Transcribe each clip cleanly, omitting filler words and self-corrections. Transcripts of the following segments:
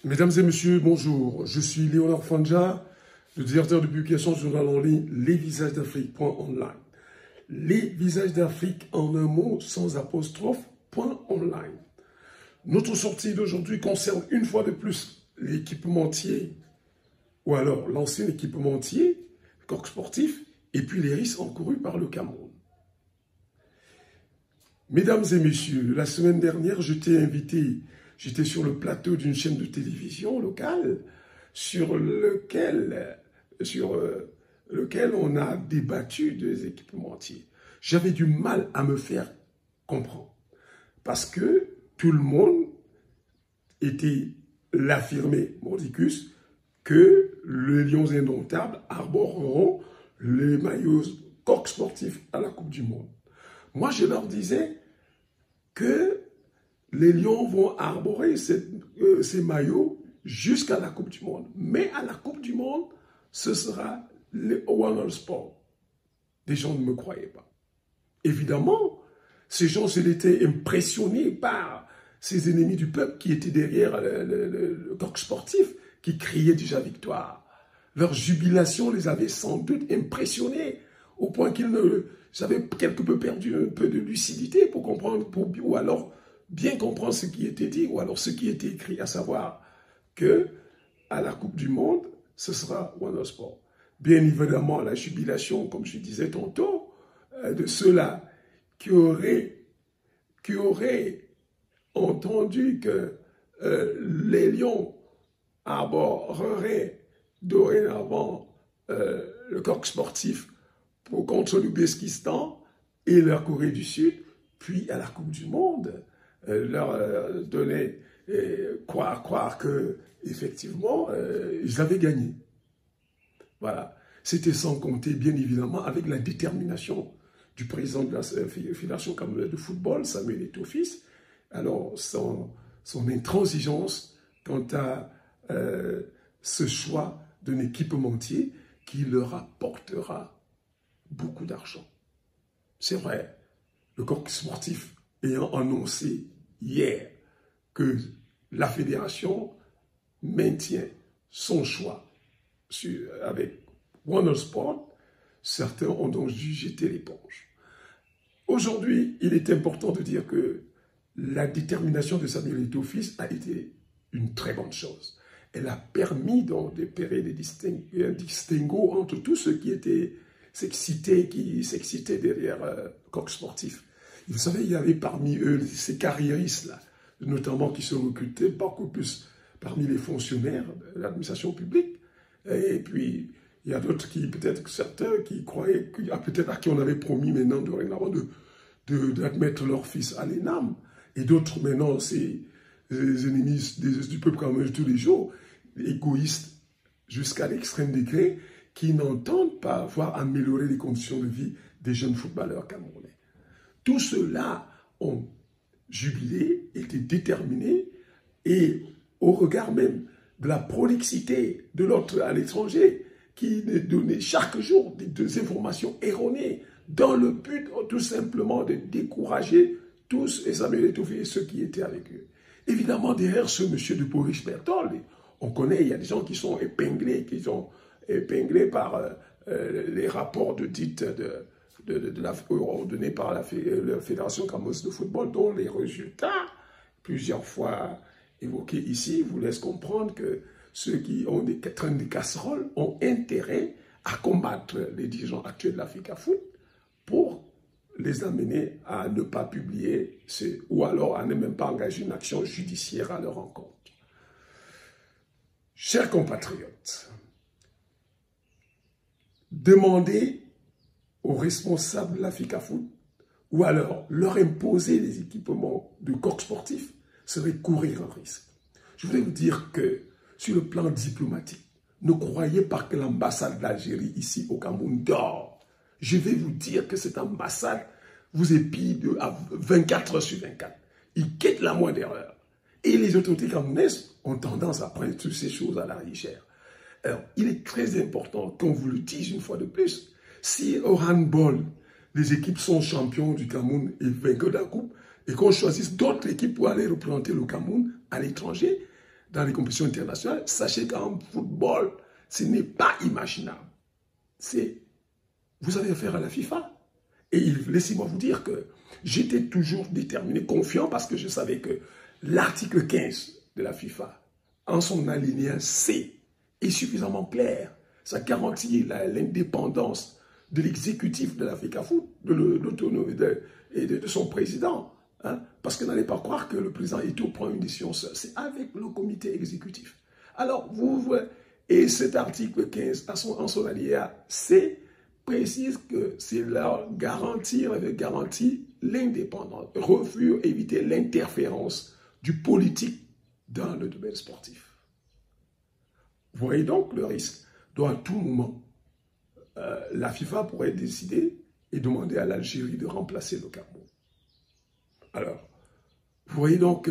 Mesdames et messieurs, bonjour. Je suis Léonard Fanja, le directeur de publication du journal en ligne lesvisagesdafrique.online. Les visages d'Afrique en un mot, sans apostrophe, .online. Notre sortie d'aujourd'hui concerne une fois de plus l'équipementier, ou alors l'ancien équipementier, Coq Sportif, et puis les risques encourus par le Cameroun. Mesdames et messieurs, la semaine dernière, j'étais sur le plateau d'une chaîne de télévision locale sur lequel on a débattu des équipementiers. J'avais du mal à me faire comprendre parce que tout le monde l'affirmait, mordicus, que les Lions indomptables arboreront les maillots Coq Sportifs à la Coupe du Monde. Moi, je leur disais que les Lions vont arborer ces maillots jusqu'à la Coupe du Monde. Mais à la Coupe du Monde, ce sera le Warner Sport. Les gens ne me croyaient pas. Évidemment, ces gens étaient impressionnés par ces ennemis du peuple qui étaient derrière le Coq Sportif, qui criaient déjà victoire. Leur jubilation les avait sans doute impressionnés, au point qu'ils avaient quelque peu perdu un peu de lucidité pour comprendre, ou alors bien comprendre ce qui était dit, ou alors ce qui était écrit, à savoir que à la Coupe du Monde, ce sera Warner Sport. Bien évidemment, la jubilation, comme je disais tantôt, de ceux-là qui auraient entendu que les Lions arboreraient dorénavant le Coq Sportif contre l'Ouzbékistan et la Corée du Sud, puis à la Coupe du Monde, leur donner croire que effectivement ils avaient gagné. Voilà. C'était sans compter, bien évidemment, avec la détermination du président de la Fédération camerounaise de football, Samuel Eto'o-Fils, alors son intransigeance quant à ce choix d'un équipementier qui leur apportera beaucoup d'argent. C'est vrai, le Coq Sportif ayant annoncé hier que la fédération maintient son choix avec Warner Sport, certains ont donc dû jeter l'éponge. Aujourd'hui, il est important de dire que la détermination de Samuel Eto'o-Fils a été une très bonne chose. Elle a permis d'opérer un distinguo entre tous ceux qui s'excitaient derrière Coq Sportif. Vous savez, il y avait parmi eux ces carriéristes-là, notamment qui se recrutaient beaucoup plus parmi les fonctionnaires de l'administration publique. Et puis, il y a d'autres qui, peut-être certains qui croyaient, peut-être à qui on avait promis maintenant dorénavant d'admettre leur fils à l'ENAM. Et d'autres maintenant, c'est les ennemis du peuple camerounais tous les jours, égoïstes jusqu'à l'extrême degré, qui n'entendent pas voir améliorer les conditions de vie des jeunes footballeurs camerounais. Tous ceux-là ont jubilé, été déterminés, et au regard même de la prolixité de l'autre à l'étranger, qui donnait chaque jour des informations erronées, dans le but tout simplement de décourager tous et Samuel Eto'o-Fils et ceux qui étaient avec eux. Évidemment, derrière ce monsieur de Boris-Berthold, on connaît, il y a des gens qui sont épinglés, par les rapports donnés par la Fédération camerounaise de football, dont les résultats, plusieurs fois évoqués ici, vous laissent comprendre que ceux qui ont des traînes de casseroles ont intérêt à combattre les dirigeants actuels de l'Africa Foot pour les amener à ne pas publier, ou alors à ne même pas engager une action judiciaire à leur encontre. Chers compatriotes, demandez aux responsables de l'Africa Foot ou alors leur imposer les équipements de Coq Sportif serait courir un risque. Je voulais vous dire que sur le plan diplomatique, ne croyez pas que l'ambassade d'Algérie ici au Cameroun dort. Je vais vous dire que cette ambassade vous épie à 24 heures sur 24. Il quitte la moindre erreur. Et les autorités camerounaises ont tendance à prendre toutes ces choses à la légère. Alors, il est très important qu'on vous le dise une fois de plus. Si au handball, les équipes sont champions du Cameroun et vainqueurs de la coupe, et qu'on choisisse d'autres équipes pour aller représenter le Cameroun à l'étranger, dans les compétitions internationales, sachez qu'en football, ce n'est pas imaginable. Vous avez affaire à la FIFA. Et laissez-moi vous dire que j'étais toujours déterminé, confiant, parce que je savais que l'article 15 de la FIFA, en son alinéa C, est suffisamment clair. Ça garantit l'indépendance de l'exécutif de la FECAFOOT, de l'autonomie et de son président. Hein, parce que n'allez pas croire que le président Eto'o prend une décision seul. C'est avec le comité exécutif. Alors, et cet article 15, en son alinéa C, précise que c'est leur garantir l'indépendance, refus, éviter l'interférence du politique dans le domaine sportif. Vous voyez donc le risque. Donc à tout moment, la FIFA pourrait décider et demander à l'Algérie de remplacer le Cameroun. Alors, vous voyez donc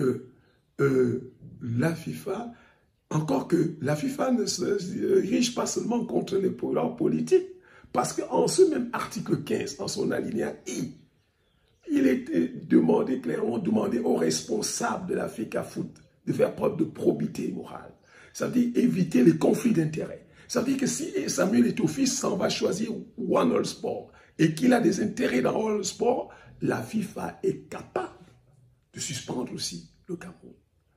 que la FIFA, encore que la FIFA ne se dirige pas seulement contre les pouvoirs politiques, parce qu'en ce même article 15, en son alinéa I, il était clairement demandé aux responsables de la FECAFOOT de faire preuve de probité morale. Ça veut dire éviter les conflits d'intérêts. Ça veut dire que si Samuel Eto'o s'en va choisir One All Sport et qu'il a des intérêts dans All Sport, la FIFA est capable de suspendre aussi le Cameroun.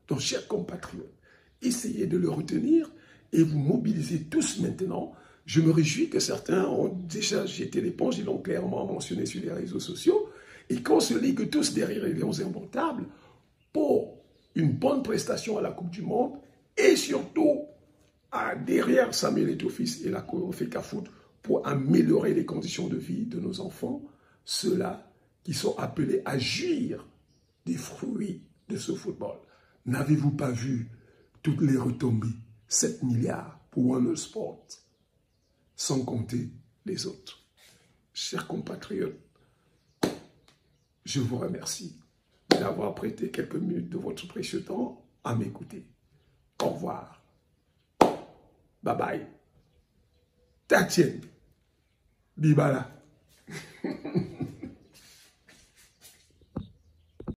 Donc, chers compatriotes, essayez de le retenir et vous mobilisez tous maintenant. Je me réjouis que certains ont déjà jeté l'éponge, ils l'ont clairement mentionné sur les réseaux sociaux, et qu'on se ligue tous derrière les lions indomptables pour une bonne prestation à la Coupe du Monde et surtout derrière Samuel Eto'o et la FECAFOOT pour améliorer les conditions de vie de nos enfants, ceux-là qui sont appelés à jouir des fruits de ce football. N'avez-vous pas vu toutes les retombées, 7 milliards pour One All Sport, sans compter les autres? Chers compatriotes, je vous remercie d'avoir prêté quelques minutes de votre précieux temps à m'écouter. Au revoir. Bye bye. Tatien. Bibala.